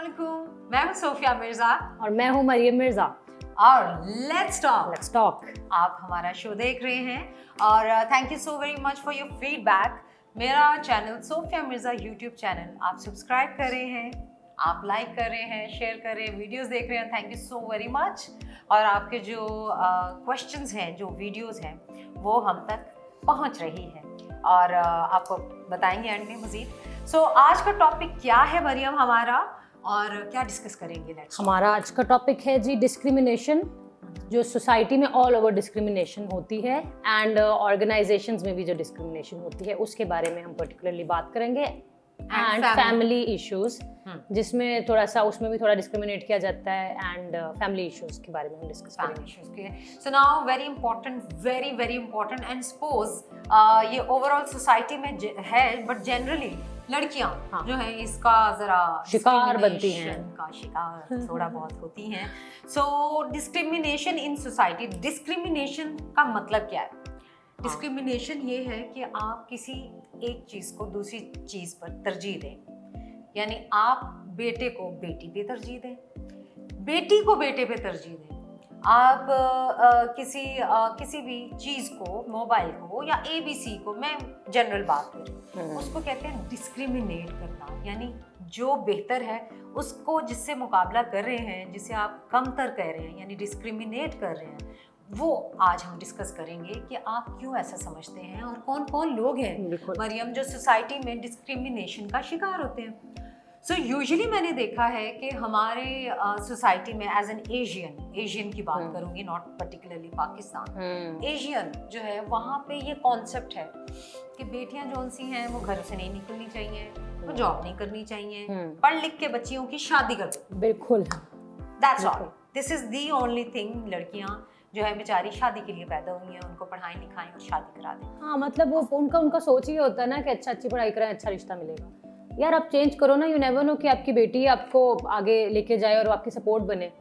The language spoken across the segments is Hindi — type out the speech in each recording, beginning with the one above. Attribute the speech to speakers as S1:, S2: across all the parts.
S1: अस्सलामुअलैकुम, मैं हूँ सोफिया मिर्जा
S2: और मैं हूँ मरियम मिर्जा
S1: और लेट्स टॉक। आप हमारा शो देख रहे हैं और thank you so very much for your feedback. मेरा channel Sofia Mirza YouTube channel आप सब्सक्राइब कर रहे हैं, आप लाइक कर रहे हैं, शेयर कर रहे हैं, वीडियोस देख रहे हैं, thank you so very much. और आपके जो क्वेश्चंस हैं, जो वीडियोस हैं, वो हम तक पहुंच रही है और आपको बताएंगे एंड में मज़ीद। सो आज का टॉपिक क्या है मरियम हमारा, और क्या डिस्कस करेंगे?
S2: हमारा आज का टॉपिक है जी डिस्क्रिमिनेशन, जो सोसाइटी में ऑल ओवर डिस्क्रिमिनेशन होती है एंड ऑर्गेनाइजेशंस में भी जो डिस्क्रिमिनेशन होती है उसके बारे में हम पर्टिकुलरली बात करेंगे। एंड फैमिली इश्यूज, जिसमें थोड़ा सा उसमें भी थोड़ा डिस्क्रिमिनेट किया जाता है, एंड फैमिली इश्यूज के बारे में हम डिस्कस करेंगे।
S1: So now very important and suppose ये ओवरऑल सोसाइटी में है, बट जनरली लड़कियां जो है इसका जरा
S2: शिकार बनती हैं,
S1: का शिकार थोड़ा बहुत होती हैं। सो डिस्क्रिमिनेशन इन सोसाइटी, डिस्क्रिमिनेशन का मतलब क्या है? डिस्क्रिमिनेशन ये है कि आप किसी एक चीज को दूसरी चीज पर तरजीह दें, यानी आप बेटे को बेटी पे तरजीह दें, बेटी को बेटे पे तरजीह दें। आप किसी भी चीज को, मोबाइल को या ABC को, मैं जनरल बात करूँ, उसको कहते हैं डिस्क्रिमिनेट करना, यानी जो बेहतर है उसको जिससे मुकाबला कर रहे हैं, जिसे आप कमतर कह रहे हैं, यानी डिस्क्रिमिनेट कर रहे हैं, वो आज हम डिस्कस करेंगे कि आप क्यों ऐसा समझते हैं और कौन कौन लोग हैं मरियम जो सोसाइटी में डिस्क्रिमिनेशन का शिकार होते हैं। सो यूजुअली मैंने देखा है कि हमारे सोसाइटी में एज एन एशियन की बात करूंगी, नॉट पर्टिकुलरली पाकिस्तान, एशियन जो है वहाँ पे ये कॉन्सेप्ट है कि बेटियां जो सी हैं वो घर से नहीं निकलनी चाहिए, वो जॉब नहीं करनी चाहिए, पढ़ लिख के बच्चियों की शादी कर दो।
S2: बिल्कुल,
S1: that's all, this is the only thing. लड़कियां जो है बेचारी शादी के लिए पैदा हुई हैं, उनको पढ़ाई लिखाएं और शादी करा दें।
S2: हाँ, मतलब वो उनका सोच ही होता है ना कि अच्छी पढ़ाई करें, अच्छा रिश्ता मिलेगा। यार आप चेंज करो ना, यू नेवर नो कि आपकी बेटी आपको आगे लेके जाए और आपकी सपोर्ट बने।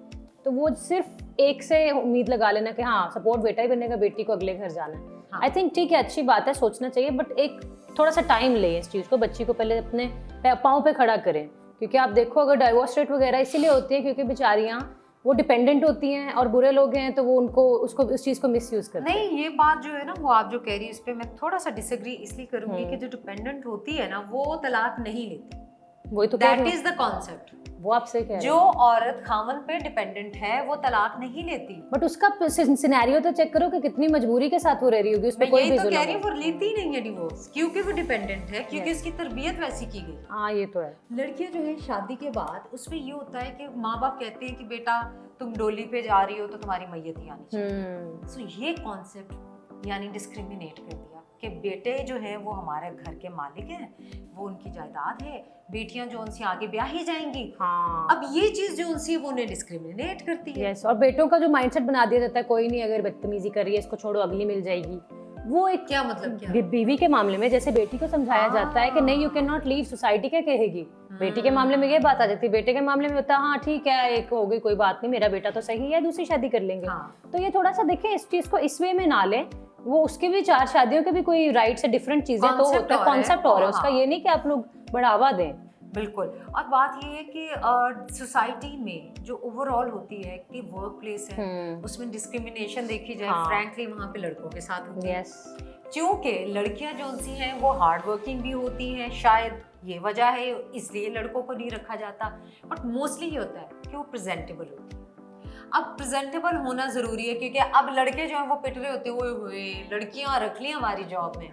S2: तो वो सिर्फ एक से उम्मीद लगा लेना कि हाँ सपोर्ट बेटा ही बनेगा, बेटी को अगले घर जाना है। आई थिंक ठीक है, अच्छी बात है, सोचना चाहिए, बट एक थोड़ा सा टाइम ले इस चीज़ को, बच्ची को पहले अपने पाँव पे खड़ा करें। क्योंकि आप देखो अगर डाइवोर्स रेट वगैरह इसीलिए होती है क्योंकि बेचारियाँ वो डिपेंडेंट होती हैं और बुरे लोग हैं तो वो उसको उस चीज़ को मिसयूज करते हैं।
S1: नहीं, ये बात जो है ना, वो आप जो कह रही है इस पे मैं थोड़ा सा डिसएग्री इसलिए करूंगी कि जो डिपेंडेंट होती है ना वो तलाक नहीं लेती।
S2: वही तो,
S1: दैट इज द कॉन्सेप्ट।
S2: वो आपसे कह रहे हैं,
S1: जो औरत खामन पे डिपेंडेंट है वो तलाक नहीं लेती।
S2: बट उसका सिनेरियो तो चेक करो कि कितनी मजबूरी के साथ वो रह रही होगी, उस पे कोई भी
S1: तो कह रही है वो लेती ही नहीं है डिवोर्स, क्योंकि वो डिपेंडेंट है, क्योंकि उसकी तरबियत वैसी की गई।
S2: हाँ ये तो है।
S1: लड़कियां जो है शादी के बाद उसमें ये होता है कि माँ बाप कहते हैं कि बेटा तुम डोली पे जा रही हो तो तुम्हारी मैयत ही आनी चाहिए। सो ये कॉन्सेप्ट यानी डिस्क्रिमिनेट कर दिया कि बेटे जो है वो हमारे घर के मालिक हैं, वो उनकी जायदाद है, बेटियां जो उनसे आगे ब्याही जाएंगी।
S2: हाँ,
S1: अब ये चीज जो उनसे वो उन्हें डिस्क्रिमिनेट करती है।
S2: यस, और बेटों का जो माइंडसेट बना दिया जाता है, कोई नहीं अगर बदतमीजी कर रही है इसको छोड़ो अगली मिल जाएगी। वो एक
S1: क्या मतलब क्या?
S2: बीवी के मामले में जैसे बेटी को समझाया जाता है कि नहीं, you can not leave, society क्या कहेगी। बेटी के मामले में ये बात आ जाती है, बेटे के मामले में होता है हाँ ठीक है, एक हो गई कोई बात नहीं, मेरा बेटा तो सही है, दूसरी शादी कर लेंगे। तो ये थोड़ा सा देखें इस चीज को इस वे में ना लें, वो उसके भी 4 शादियों के भी कोई राइट से डिफरेंट चीजें तो होता है, कॉन्सेप्ट और है उसका, ये नहीं कि आप लोग बढ़ावा दें।
S1: बिल्कुल। और बात ये है कि सोसाइटी में जो ओवरऑल होती है कि वर्क प्लेस है उसमें डिस्क्रिमिनेशन देखी जाए, फ्रैंकली वहाँ पे लड़कों के साथ होती है। क्योंकि लड़कियां जो सी हैं वो हार्ड वर्किंग भी होती हैं, शायद ये वजह है इसलिए लड़कों को नहीं रखा जाता, बट मोस्टली ये होता है कि वो प्रेजेंटेबल होती है। अब प्रेजेंटेबल होना जरूरी है क्योंकि अब लड़के जो हैं वो पिट रहे होते हैं, ओए लड़कियां रख ली हमारी जॉब में,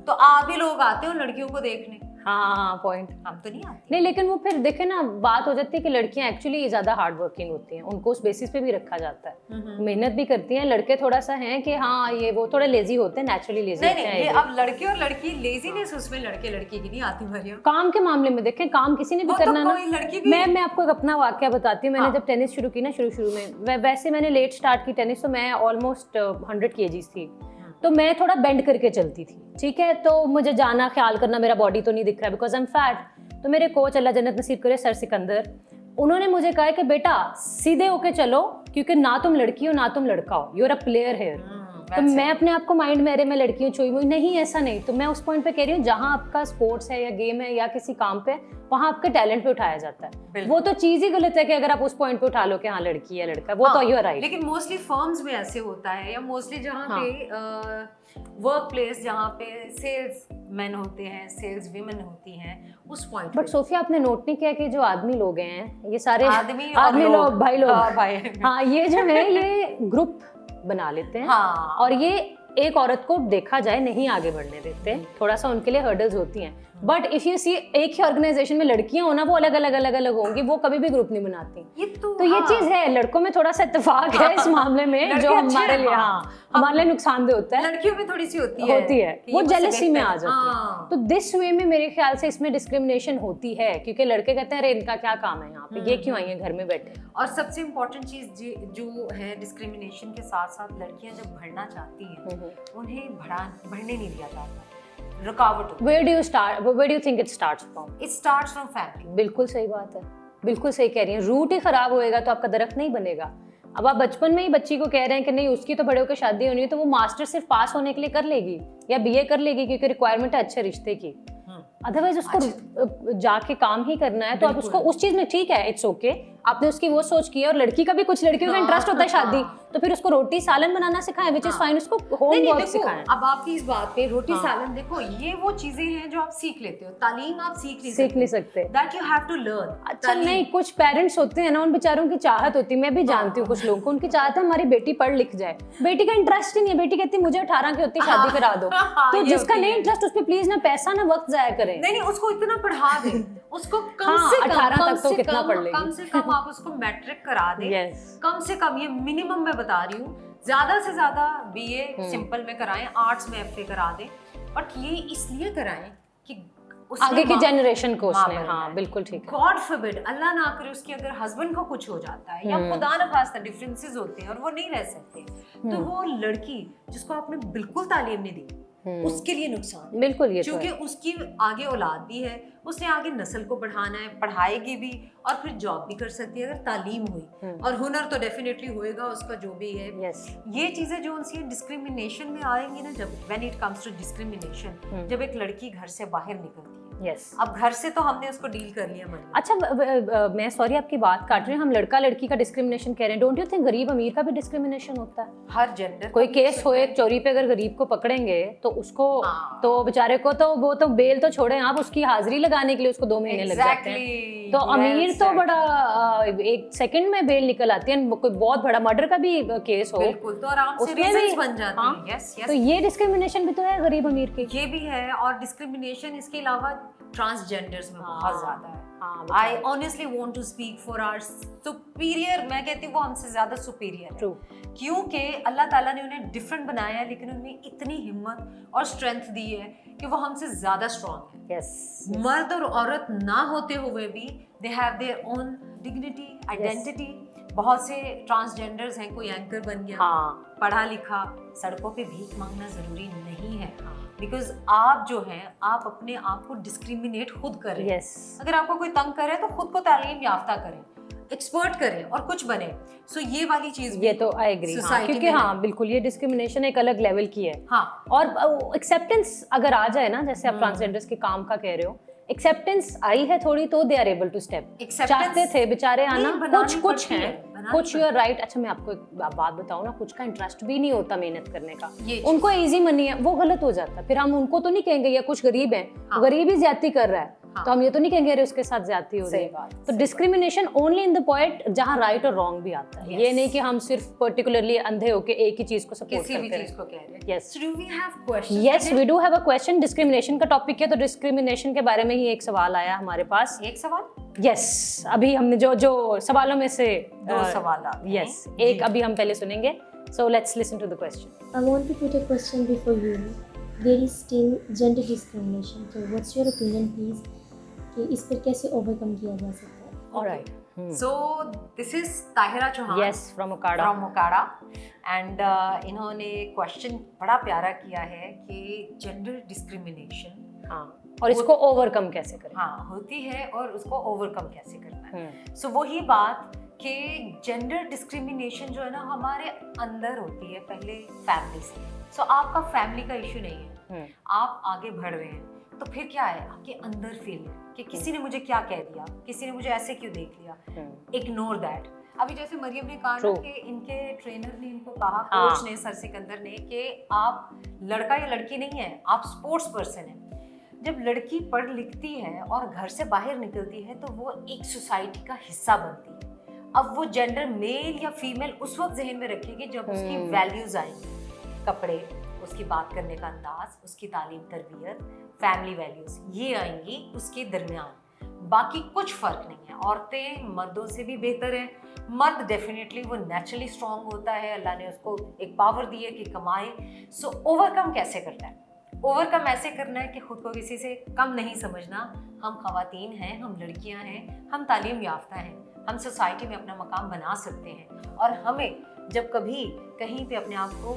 S1: तो आप भी लोग आते हो लड़कियों को देखने।
S2: हाँ पॉइंट,
S1: हम तो नहीं आते।
S2: नहीं, लेकिन वो फिर देखे ना, बात हो जाती है कि लड़कियां एक्चुअली ज्यादा हार्ड वर्किंग होती हैं, उनको उस बेसिस पे भी रखा जाता है, मेहनत भी करती हैं। लड़के थोड़ा सा हैं कि हाँ ये वो थोड़े लेजी होते हैं, नेचुरली लेजी होते हैं।
S1: ये अब लड़के और लड़की लेजीनेस उसमें लड़के लड़की की नहीं आती मरियम।
S2: काम के मामले में देखें, काम किसी ने भी करना ना। मैं आपको एक अपना वाकया बताती हूँ। मैंने जब टेनिस शुरू की ना, शुरू में वैसे मैंने लेट स्टार्ट की टेनिस, तो मैं ऑलमोस्ट 100 kg थी, तो मैं थोड़ा बेंड करके चलती थी, ठीक है। तो मुझे जाना, ख्याल करना, मेरा बॉडी तो नहीं दिख रहा बिकॉज आई एम फैट। तो मेरे कोच, अल्लाह जन्नत नसीब करे, सर सिकंदर, उन्होंने मुझे कहा कि बेटा सीधे होके चलो, क्योंकि ना तुम लड़की हो ना तुम लड़का हो, you are a player here. तो मैं अपने आप को माइंड में, अरे मैं लड़की हूँ, चोई हुई नहीं, ऐसा नहीं। तो मैं उस पॉइंट पे कह रही हूँ जहाँ आपका स्पोर्ट्स है या गेम है या किसी काम पे, वहाँ आपके टैलेंट पे उठाया जाता है। वो तो चीज ही गलत है कि अगर आप उस पॉइंट पे उठा लो कि हाँ लड़की है लड़का, वो तो यू आर राइट।
S1: लेकिन मोस्टली फर्म्स में ऐसे होता है, या मोस्टली जहाँ पे वर्क प्लेस, जहाँ पे सेल्स मैन होते हैं, सेल्स वीमेन होती हैं, उस पॉइंट।
S2: बट सोफिया, आपने नोट नहीं किया कि जो आदमी लोग हैं, ये सारे
S1: आदमी
S2: लोग, भाई लोग,
S1: भाई,
S2: हाँ, ये जो है ये ग्रुप बना लेते हैं।
S1: हाँ।
S2: और ये एक औरत को देखा जाए नहीं आगे बढ़ने देते, थोड़ा सा उनके लिए हर्डल्स होती हैं। बट इफ यू सी, एक ही ऑर्गेनाइजेशन में लड़कियां होना, वो अलग अलग होंगी, वो कभी भी ग्रुप नहीं बनाती। ये चीज है, लड़कों में थोड़ा सा इत्तेफाक है इस मामले में, जो हमारे लिए हमारे लिए नुकसानदेह होता है।
S1: लड़कियों में थोड़ी सी होती है
S2: वो जेलसी में आ जाती है। तो दिस वे में मेरे ख्याल से इसमें डिस्क्रिमिनेशन होती है, क्योंकि लड़के कहते हैं अरे इनका क्या काम है यहाँ पे, ये क्यों आई है घर में बैठे।
S1: और सबसे इम्पोर्टेंट चीज जो है, डिस्क्रिमिनेशन के साथ साथ लड़कियां जब बढ़ना चाहती हैं, उन्हें बढ़ने नहीं दिया जाता, रुकावट।
S2: Where do you think it starts from?
S1: It starts from family.
S2: बिल्कुल सही बात है, बिल्कुल सही कह रही हैं। रूट ही खराब होएगा तो आपका दरख्त नहीं बनेगा। अब आप बचपन में ही बच्ची को कह रहे हैं कि नहीं उसकी तो बड़े होकर शादी होनी है, तो वो मास्टर सिर्फ पास होने के लिए कर लेगी या बीए कर लेगी, क्योंकि रिक्वायरमेंट है अच्छे रिश्ते की। अदरवाइज उसको जाके काम ही करना है, तो आप उसको उस चीज में, ठीक है, इट्स ओके, आपने उसकी वो सोच की है। और लड़की का भी, कुछ लड़कियों का इंटरेस्ट होता है शादी, तो फिर उसको रोटी सालन बनाना सिखाएं, विच इज फाइन, उसको होम वर्क सिखाएं।
S1: अब आपकी इस बात पे रोटी सालन, देखो ये वो चीजें हैं जो आप सीख लेते हो, तालीम आप सीख नहीं सकते, that you have to learn.
S2: अच्छा, नहीं, कुछ पेरेंट्स होते हैं ना, उन बेचारों की चाहत होती है, मैं भी जानती हूँ कुछ लोगों को, उनकी चाहत है हमारी बेटी पढ़ लिख जाए, बेटी का इंटरेस्ट ही नहीं है, बेटी कहती है मुझे 18 की होती शादी करा दो। तो जिसका नहीं इंटरेस्ट, उस पर प्लीज ना पैसा ना वक्त जाया करें।
S1: नहीं, उसको इतना पढ़ा दे, उसको कम से कम
S2: 18 तक तो कितना पढ़ लेगी,
S1: कम से कम आप उसको मैट्रिक करा दे, कम से कम, ये मिनिमम मैं बता रही हूँ, ज्यादा से ज्यादा बीए सिंपल में कराएं, आर्ट्स में एफए करा दें, बट ये इसलिए कराएं कि
S2: आगे की जनरेशन को उसने, हाँ बिल्कुल ठीक है।
S1: गॉड फॉरबिड, अल्लाह ना करे, उसके अगर हस्बैंड को कुछ हो जाता है या खुदा न खास्ता डिफरेंसेस होते हैं और वो नहीं रह सकते, तो वो लड़की जिसको आपने बिल्कुल तालीम नहीं दी, उसके लिए नुकसान।
S2: बिल्कुल, ये
S1: क्योंकि उसकी आगे औलाद भी है, उसने आगे नस्ल को बढ़ाना है, पढ़ाएगी भी और फिर जॉब भी कर सकती है अगर तालीम हुई, और हुनर तो डेफिनेटली होएगा उसका जो भी है। ये चीजें जो उनसे डिस्क्रिमिनेशन में आएंगी ना, जब when it comes to discrimination, जब एक लड़की घर से बाहर निकलती है, अब घर से तो हमने उसको डील कर लिया।
S2: अच्छा, मैं सॉरी आपकी बात काट रही हूँ, हम लड़का लड़की का डिस्क्रिमिनेशन कह रहे हैं, डोंट यू थिंक गरीब अमीर का भी डिस्क्रिमिनेशन होता है?
S1: हर जेंडर
S2: कोई केस हो एक चोरी पे, अगर गरीब को पकड़ेंगे तो उसको तो बेचारे को तो वो तो बेल तो छोड़े आप, उसकी हाजिरी लगाने के लिए उसको 2 महीने लग जाते हैं। तो अमीर तो बड़ा एक सेकंड में बेल निकल आती है। कोई बहुत बड़ा मर्डर का भी केस हो,
S1: बिल्कुल, तो आराम से रीजंस बन जाते हैं। यस,
S2: तो ये डिस्क्रिमिनेशन भी तो है गरीब अमीर की,
S1: ये भी है। और डिस्क्रिमिनेशन इसके अलावा ट्रांसजेंडर्स में बहुत ज्यादा है। I honestly want to speak for our superior, मैं कहती हूँ वो हमसे ज्यादा सुपीरियर है, क्योंकि अल्लाह ताला ने उन्हें डिफरेंट बनाया है, लेकिन उनमें इतनी हिम्मत और स्ट्रेंथ दी है कि वो हमसे ज्यादा स्ट्रॉन्ग है। मर्द और औरत ना होते हुए भी they have their own dignity, identity. बहुत से ट्रांसजेंडर्स हैं, कोई एंकर बन गया, पढ़ा लिखा, सड़कों पे भीख मांगना जरूरी नहीं है, बिकॉज आप जो हैं, आप अपने आप को डिस्क्रिमिनेट खुद करें। अगर आपको कोई तंग करे तो खुद को तालीम याफ्ता करें, एक्सपर्ट करें और कुछ बने। सो ये वाली चीज, ये तो आई एग्री,
S2: क्योंकि हाँ बिल्कुल, ये डिस्क्रिमिनेशन एक अलग लेवल की है। और एक्सेप्टेंस अगर आ जाए ना, जैसे आप ट्रांसजेंडर्स के काम का कह रहे हो, एक्सेप्टेंस आई है थोड़ी, तो they are able to step. चाहते थे बेचारे आना, कुछ हैं, कुछ यू आर राइट। अच्छा, मैं आपको एक बात बताऊं ना, कुछ का इंटरेस्ट भी नहीं होता मेहनत करने का, उनको इजी मनी है, वो गलत हो जाता है। फिर हम उनको तो नहीं कहेंगे, या कुछ गरीब है, गरीब ही ज्यादती कर रहा है, तो हम ये तो नहीं कहेंगे अरे उसके साथ ज्यादती हो रही है। तो discrimination only in the point जहां राइट और रॉन्ग भी आता है। ये नहीं कि हम सिर्फ पर्टिकुलरली अंधे होके एक ही चीज को सपोर्ट करते हैं। Yes, we do have a question. Discrimination का टॉपिक है, तो डिस्क्रिमिनेशन के बारे में ही एक सवाल आया हमारे पास।
S1: एक सवाल?
S2: यस, अभी हमने जो सवालों में से
S1: 2 सवाल,
S2: यस, एक अभी हम पहले सुनेंगे। So let's listen to the question.
S3: I want to put a question before you. There is still gender discrimination. So what's your opinion, please? कि इस पर कैसे ओवरकम किया जा सकता है?
S2: Alright.
S1: So this is Tahira Chauhan.
S2: Yes, from Okada.
S1: From Okada. And इन्होंने क्वेश्चन बड़ा प्यारा किया है कि जेंडर डिस्क्रिमिनेशन,
S2: हाँ, और इसको ओवरकम कैसे करें?
S1: हाँ, होती है और उसको ओवरकम कैसे करना है। सो वही बात कि जेंडर डिस्क्रिमिनेशन जो है ना हमारे अंदर होती है पहले फैमिली से। सो आपका फैमिली का इशू नहीं है, आप आगे बढ़ रहे हैं तो फिर क्या है आपके अंदर फील कि किसी ने मुझे क्या कह दिया, किसी ने मुझे ऐसे क्यों देख लिया, इग्नोर दैट। अभी जैसे मरियम ने कहा ना कि इनके ट्रेनर ने इनको कहा, कोच ने, सर सिकंदर ने, कि आप लड़का या लड़की नहीं है, आप स्पोर्ट्स पर्सन है। जब लड़की पढ़ लिखती है और घर से बाहर निकलती है तो वो एक सोसाइटी का हिस्सा बनती है। अब वो जेंडर मेल या फीमेल उस वक्त जहन में रखेगी जब उसकी वैल्यूज आएंगी, कपड़े, उसकी बात करने का अंदाज, उसकी तालीम तरबियत, फैमिली वैल्यूज, ये आएंगी उसके दरमियान। बाकी कुछ फर्क नहीं है। औरतें मर्दों से भी बेहतर है। मर्द डेफिनेटली वो नेचुरली स्ट्रांग होता है, अल्लाह ने उसको एक पावर दी है कि कमाए। सो ओवरकम कैसे करना है? ओवरकम ऐसे करना है कि खुद को किसी से कम नहीं समझना। हम खवातीन हैं, हम लड़कियां हैं, हम तालीम याफ्ता हैं, हम सोसाइटी में अपना मकाम बना सकते हैं। और हमें जब कभी कहीं पे अपने आप को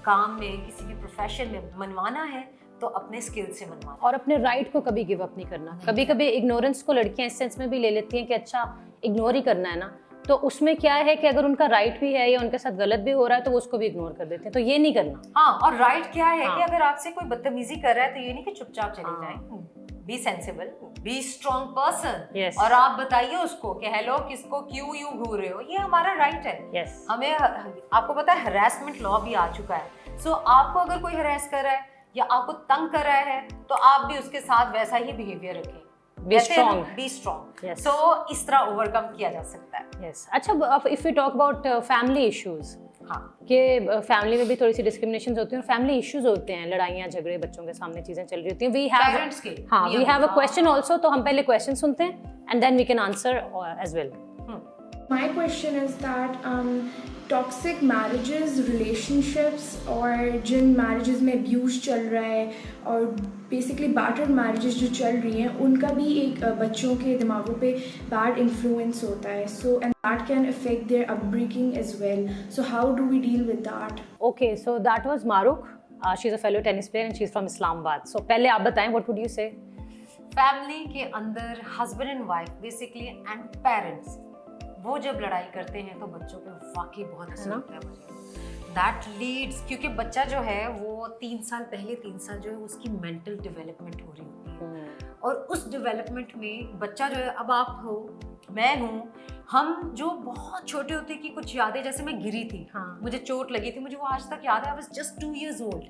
S1: काम में, किसी भी प्रोफेशन में मनवाना है तो अपने स्किल से मनवाना,
S2: और अपने राइट को कभी गिव अप नहीं करना। कभी कभी इग्नोरेंस को लड़कियां इस सेंस में भी ले लेती हैं कि अच्छा इग्नोर ही करना है ना, तो उसमें क्या है कि अगर उनका राइट भी है या उनके साथ गलत भी हो रहा है तो वो उसको भी इग्नोर कर देते हैं। तो ये नहीं करना।
S1: हाँ, और राइट क्या है कि अगर आपसे कोई बदतमीजी कर रहा है तो ये नहीं कि चुपचाप चले जाएं। B sensible, be strong person, और आप बताइए उसको कि हेलो किसको क्यों यूं घूर रहे हो, ये हमारा राइट है। हमें, आपको पता है हरासमेंट लॉ भी आ चुका है। सो आपको अगर कोई हरास कर रहा है या आपको तंग कर रहा है तो आप भी उसके साथ वैसा ही बिहेवियर रखें।
S2: Be strong.
S1: Be strong.
S2: Yes.
S1: So इस तरह ओवरकम किया जा सकता है।
S2: Yes. अच्छा, if we talk about family issues,
S1: हाँ,
S2: कि फैमिली में भी थोड़ी सी डिस्क्रिमिनेशन होती हैं और फैमिली इश्यूज होते हैं, लड़ाइयाँ झगड़े, बच्चों के सामने चीजें चल रही होती हैं।
S1: पेरेंट्स के,
S2: हाँ, we have a question also, तो हम पहले क्वेश्चन सुनते हैं and then we can answer as well.
S4: My question is that toxic marriages, relationships और जिन marriages में abuse चल रहा है और basically battered marriages जो चल रही हैं उनका भी एक बच्चों के दिमागों पे bad influence होता है, so and that can affect their upbringing as well. So how do we deal with that?
S2: Okay, so that was Maruk. She's a fellow tennis player and she's from Islamabad. So पहले आप बताएं, what would you say?
S1: Family के अंदर husband and wife basically and parents वो जब लड़ाई करते हैं तो बच्चों पे वाकई बहुत असर होता है मुझे। दैट लीड्स, क्योंकि बच्चा जो है वो 3 साल पहले 3 साल जो है उसकी मेंटल डेवलपमेंट हो रही होती है और उस डेवलपमेंट में बच्चा जो है, अब आप हो, मैं हूँ, हम जो बहुत छोटे होते कि कुछ यादें, जैसे मैं गिरी थी, मुझे चोट लगी थी, मुझे वो आज तक याद है। I was just 2 years old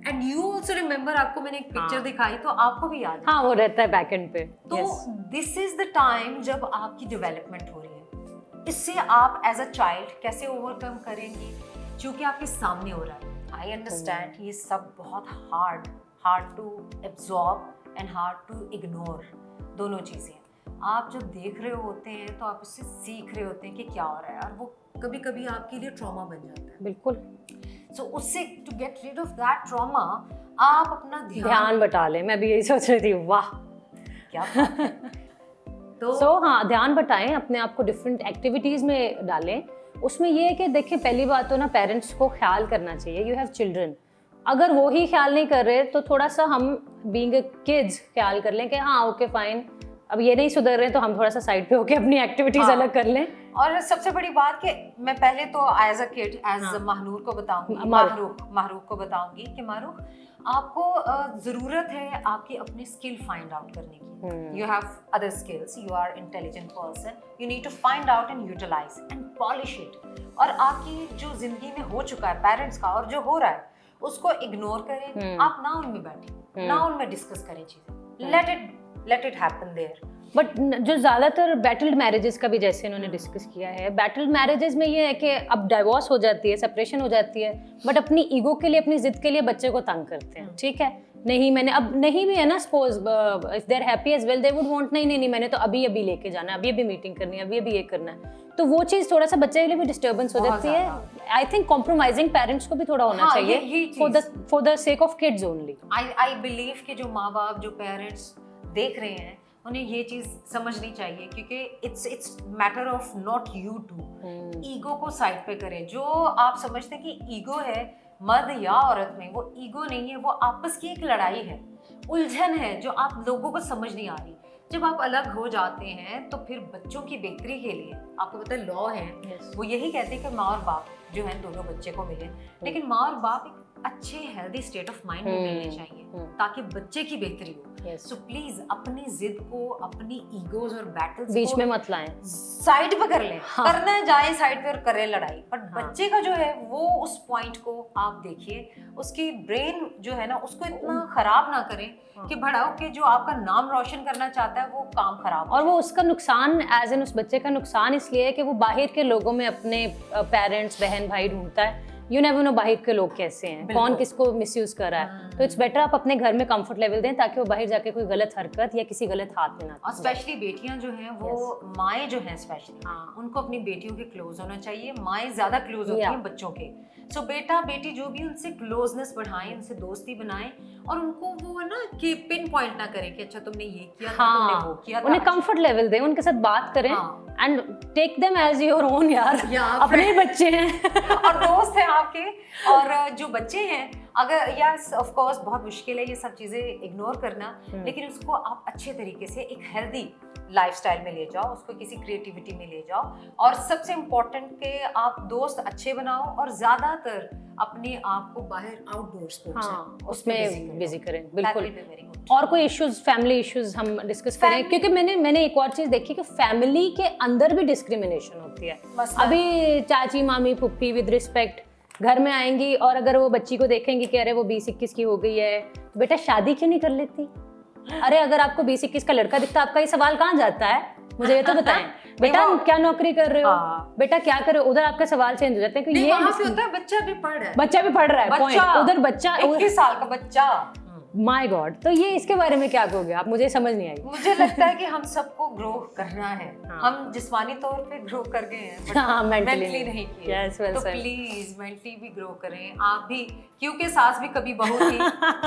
S1: and you also remember, आपको मैंने एक पिक्चर दिखाई तो आपको भी याद है।
S2: हाँ, वो रहता है बैक एंड पे।
S1: तो दिस इज द टाइम जब आपकी डेवलपमेंट हो रही है। इससे आप एज अ चाइल्ड कैसे ओवरकम करेंगी, क्योंकि आपके सामने हो रहा है। आई अंडरस्टैंड ये सब बहुत hard to absorb and hard to ignore, दोनों चीज़ें। आप जब देख रहे होते हैं तो आप उससे सीख रहे होते हैं कि क्या हो रहा है, और वो कभी कभी आपके लिए ट्रॉमा बन जाता है।
S2: बिल्कुल।
S1: सो उससे to get rid of that trauma आप अपना
S2: ध्यान बटा लें। मैं भी यही सोच रही थी, वाह
S1: क्या
S2: तो हाँ, ध्यान बटाएं, अपने आप को डिफरेंट एक्टिविटीज़ में डालें। उसमें ये है कि देखिए, पहली बात तो ना पेरेंट्स को ख्याल करना चाहिए। यू हैव चिल्ड्रन, अगर वो ही ख्याल नहीं कर रहे तो थोड़ा सा हम बीइंग किड्स ख्याल कर लें कि हाँ ओके फाइन, अब ये नहीं सुधर रहे तो हम थोड़ा सा साइड पे होके अपनी एक्टिविटीज़ अलग कर लें। और
S1: सबसे बड़ी बात कि मैं पहले तो as a kid, as Mahnoor को बताऊंगी, माहरूक को बताऊंगी कि माहरूक, आपको ज़रूरत है आपकी अपने स्किल फाइंड आउट करने की। You have other skills, you are intelligent person, you need to find out and utilise and polish it. और आपकी जो जिंदगी में हो चुका है पेरेंट्स का और जो हो रहा है उसको इग्नोर करें। आप ना उनमें बैठें, ना उनमें डिस्कस करें चीज़ें, let it happen there.
S2: But जो ज़्यादातर बैटल्ड मैरिजेस का भी जैसे इन्होंने डिस्कस किया है, बैटल्ड मैरिजेस में ये है कि अब डाइवोर्स हो जाती है, सेपरेशन हो जाती है, बट अपनी ईगो के लिए, अपनी जिद के लिए बच्चे को तंग करते हैं। ठीक है, नहीं मैंने अब नहीं भी है ना, suppose if they are happy as well, they would want नहीं मैंने तो अभी लेके जाना है, अभी मीटिंग करनी है, अभी ये करना है। तो वो चीज़ थोड़ा सा बच्चे के लिए भी डिस्टर्बेंस हो जाती है। आई थिंक कॉम्प्रोमाइजिंग पेरेंट्स को भी थोड़ा होना चाहिए for the sake of kids only.
S1: I believe कि जो माँ बाप, जो पेरेंट्स देख रहे हैं, उन्हें ये चीज़ समझनी चाहिए, क्योंकि it's matter of not you too. Ego को साइड पे करें। जो आप समझते हैं कि ईगो है मर्द या औरत में, वो ईगो नहीं है, वो आपस की एक लड़ाई है, उलझन है जो आप लोगों को समझ नहीं आ रही। जब आप अलग हो जाते हैं तो फिर बच्चों की बेहतरी के लिए आपको पता है लॉ है,
S2: Yes.
S1: वो यही कहते हैं कि माँ और बाप जो है दोनों बच्चे को मिले, लेकिन माँ और बाप एक अच्छे हेल्दी स्टेट ऑफ माइंड में मिलने चाहिए ताकि बच्चे की बेहतरी हो।
S2: Yes.
S1: सो प्लीज अपनी जिद को, अपनी ईगोज और बैटल्स
S2: बीच
S1: को
S2: में मत लाएं।
S1: साइड पे कर लें।
S2: हाँ।
S1: करना जाए साइड पे और करें लड़ाई, पर
S2: हाँ।
S1: बच्चे का जो है वो उस पॉइंट को आप देखिए, उसकी ब्रेन जो है ना उसको इतना खराब ना करें कि भड़ाओ के जो आपका नाम रोशन करना चाहता है वो काम खराब हो
S2: और वो उसका नुकसान एज एन उस बच्चे का नुकसान इसलिए है कि वो बाहर के लोगों में अपने पेरेंट्स बहन भाई ढूंढता है। यू नेवर नो बाहर के लोग कैसे हैं,
S1: बिल्कुल।
S2: कौन किसको मिसयूज कर रहा है। तो इट्स बेटर आप अपने घर में कंफर्ट लेवल दें ताकि वो बाहर जाके कोई गलत हरकत या किसी गलत हाथ में ना
S1: और स्पेशली बेटियां जो हैं वो माएँ जो हैं स्पेशली
S2: हाँ।
S1: उनको अपनी बेटियों के क्लोज होना चाहिए। माएँ ज्यादा क्लोज होती हैं बच्चों के। सो बेटा बेटी जो भी उनसे क्लोजनेस बढ़ाएं, उनसे दोस्ती बनाएं और उनको वो ना कि पिन पॉइंट ना करें कि अच्छा तुमने ये किया था, तुमने वो किया था।
S2: उन्हें कंफर्ट लेवल दें, उनके साथ बात करें and take them as your own यार, अपने ही बच्चे हैं
S1: और दोस्त हैं आपके। और जो बच्चे हैं अगर यस ऑफ कोर्स बहुत मुश्किल है ये सब चीजें इग्नोर करना, लेकिन उसको आप अच्छे तरीके से एक हेल्दी लाइफस्टाइल में ले जाओ, उसको किसी क्रिएटिविटी में ले जाओ। और सबसे इम्पोर्टेंट कि आप दोस्त अच्छे बनाओ और ज्यादातर अपने आप को बाहर आउटडोर स्पोर्ट्स
S2: उसमें बिजी करें। बिल्कुल।
S1: Very good.
S2: और कोई इश्यूज, फैमिली इश्यूज हम डिस्कस करें, क्योंकि मैंने एक और चीज देखी कि फैमिली के अंदर भी डिस्क्रिमिनेशन होती है। अभी चाची मामी पुप्पी विद रिस्पेक्ट घर में आएंगी और अगर वो बच्ची को देखेंगी कि अरे वो 20-21 की हो गई है, तो बेटा शादी क्यों नहीं कर लेती? अरे अगर आपको 20-21 का लड़का दिखता, आपका ये सवाल कहाँ जाता है? मुझे ये तो बताएं। बेटा क्या नौकरी कर रहे हो? बेटा क्या कर रहे हो? उधर आपका सवाल चेंज हो जाता है कि ये
S1: वहाँ पे होता है बच्चा भी पढ़ रहा है,
S2: बच्चा भी पढ़ रहा है, point। उधर बच्चा
S1: 21 साल का बच्चा।
S2: My God. तो ये इसके बारे में क्या कहोगे आप? मुझे समझ नहीं आई।
S1: मुझे लगता है कि हम सबको ग्रो करना है। हम जिस्मानी तौर पे ग्रो कर गए हैं, but मेंटली नहीं किए।
S2: Yes, well
S1: तो
S2: said.
S1: प्लीज मेंटली भी ग्रो करें आप भी, क्योंकि सास भी कभी बहू थी,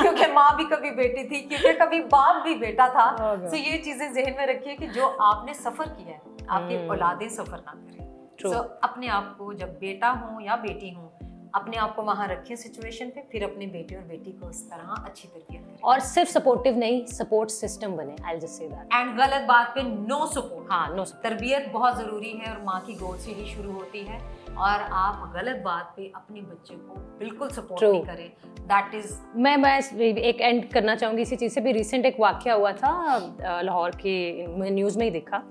S1: क्योंकि माँ भी कभी बेटी थी, क्योंकि कभी बाप भी बेटा था। तो ये चीजें जहन में रखिए कि जो आपने सफर किया है आपकी औलादें सफर ना करें। तो अपने आप को जब बेटा हो या बेटी हो अपने आप को वहां रखें सिचुएशन पे, फिर अपने बेटे और बेटी को उस तरह अच्छी तरबियत करें।
S2: और सिर्फ सपोर्टिव नहीं, सपोर्ट सिस्टम बने। I just say that.
S1: And गलत बात पे नो सपोर्ट।
S2: हाँ, नो सपोर्ट।
S1: तरबियत बहुत जरूरी है और माँ की गोद से ही शुरू होती है। और आप गलत बात पे अपने बच्चे को बिल्कुल सपोर्ट नहीं करें। दैट इज
S2: मैं एक एंड करना चाहूंगी इसी चीज से भी। रिसेंट एक वाकया हुआ था लाहौर की, न्यूज में ही देखा।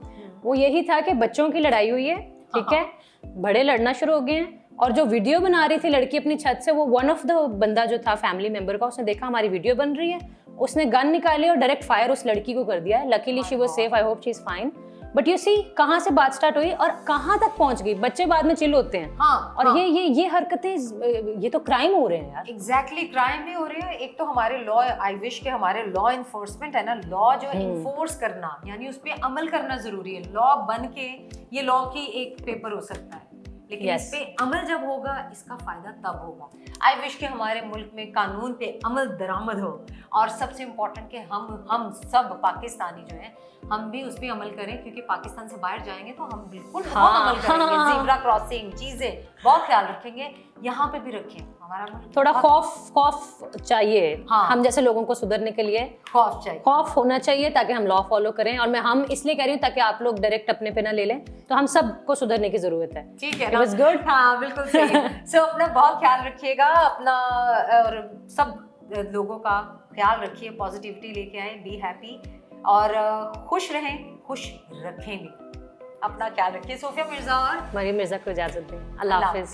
S2: वो यही था कि बच्चों की लड़ाई हुई है, ठीक है, बड़े लड़ना शुरू हो गए हैं और जो वीडियो बना रही थी लड़की अपनी छत से, वो वन ऑफ द बंदा जो था फैमिली मेंबर का, उसने देखा हमारी वीडियो बन रही है, उसने गन निकाली और डायरेक्ट फायर उस लड़की को कर दिया है। Luckily she was safe, I hope she is fine. But you see कहाँ से बात स्टार्ट हुई और कहाँ तक पहुंच गई। बच्चे बाद में चिल होते हैं। और ये हरकतें, ये तो क्राइम हो रहे हैं यार।
S1: एग्जैक्टली क्राइम भी हो रही है। एक तो हमारे लॉ, आई विश के हमारे लॉ इन्फोर्समेंट है ना, लॉ जो इन्फोर्स करना यानी उस पर अमल करना जरूरी है। लॉ बन के ये लॉ की एक पेपर हो सकता है, लेकिन इस पे अमल जब होगा इसका फायदा तब होगा। आई विश कि हमारे मुल्क में कानून पे अमल दरामद हो और सबसे इम्पोर्टेंट कि हम सब पाकिस्तानी जो हैं हम भी उस पे अमल करें, क्योंकि पाकिस्तान से बाहर जाएंगे तो हम बिल्कुल बहुत अमल करेंगे। ज़ीब्रा क्रॉसिंग चीजें बहुत ख्याल रखेंगे, यहाँ पे भी रखें। हमारा
S2: थोड़ा खौफ चाहिए। हम जैसे लोगों को सुधरने के लिए
S1: खौफ चाहिए,
S2: खौफ होना चाहिए ताकि हम लॉ फॉलो करें। और हम इसलिए कह रही हूँ ताकि आप लोग डायरेक्ट अपने पे ना ले लें। तो हम सबको सुधरने की जरूरत है।
S1: ठीक है,
S2: इट वाज गुड।
S1: हाँ बिल्कुल सही। सो अपना बहुत ख्याल रखिएगा, अपना और सब लोगों का ख्याल रखिए, पॉजिटिविटी लेके आए, बी हैप्पी और खुश रहें, खुश रखें भी। अपना ख्याल रखिए। सोफिया मिर्जा और
S2: मरियम मिर्जा को इजाजत दें। अल्लाह हाफिज।